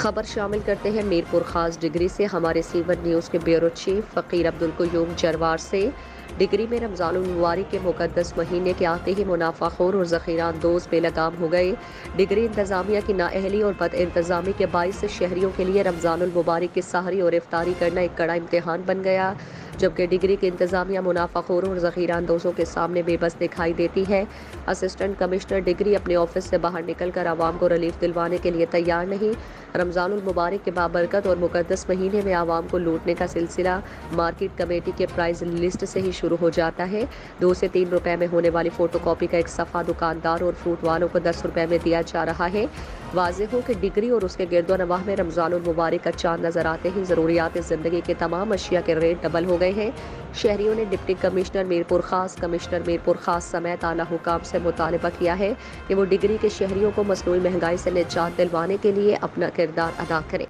खबर शामिल करते हैं मीरपुर खास डिग्री से। हमारे सीवन न्यूज़ के ब्यूरो चीफ फ़कीर अब्दुल क़य्यूम जरवार से डिग्री में रमज़ानुल मुबारक के मुक़द्दस महीने के आते ही मुनाफाखोर और ज़ख़ीरा अंदोज़ बेलगाम हो गए। डिग्री इंतज़ामिया की नाअहली और बद इंतज़ामी के बाइस शहरियों के लिए रमज़ानुल मुबारक की सहरी और इफ्तारी करना एक कड़ा इम्तिहान बन गया, जबकि डिग्री की इंतज़ामिया मुनाफाखोरों और ज़ख़ीरा अंदोज़ों के सामने बेबस दिखाई देती है। असिस्टेंट कमिश्नर डिग्री अपने ऑफिस से बाहर निकलकर आवाम को रिलीफ दिलवाने के लिए तैयार नहीं। रमज़ानुल मुबारक के बाबरकत और मुक़द्दस महीने में आवाम को लूटने का सिलसिला मार्केट कमेटी के प्राइस लिस्ट से ही शुरू हो जाता है। 2 से 3 रुपए में होने वाली फ़ोटोकॉपी का एक सफ़ा दुकानदार और फ्रूट वालों को 10 रुपए में दिया जा रहा है। वाज़ेह हो कि डिग्री और उसके गिरदोनवाह में रमज़ानुल मुबारक का चांद नज़र आते ही ज़रूरियात ज़िंदगी के तमाम अशिया के रेट डबल हो गए हैं। शहरियों ने डिप्टी कमिश्नर मीरपुर खास समेत आला हुकाम से मुतालबा किया है कि वो डिग्री के शहरियों को मसनूई महंगाई से निजात दिलवाने के लिए अपना किरदार अदा करें।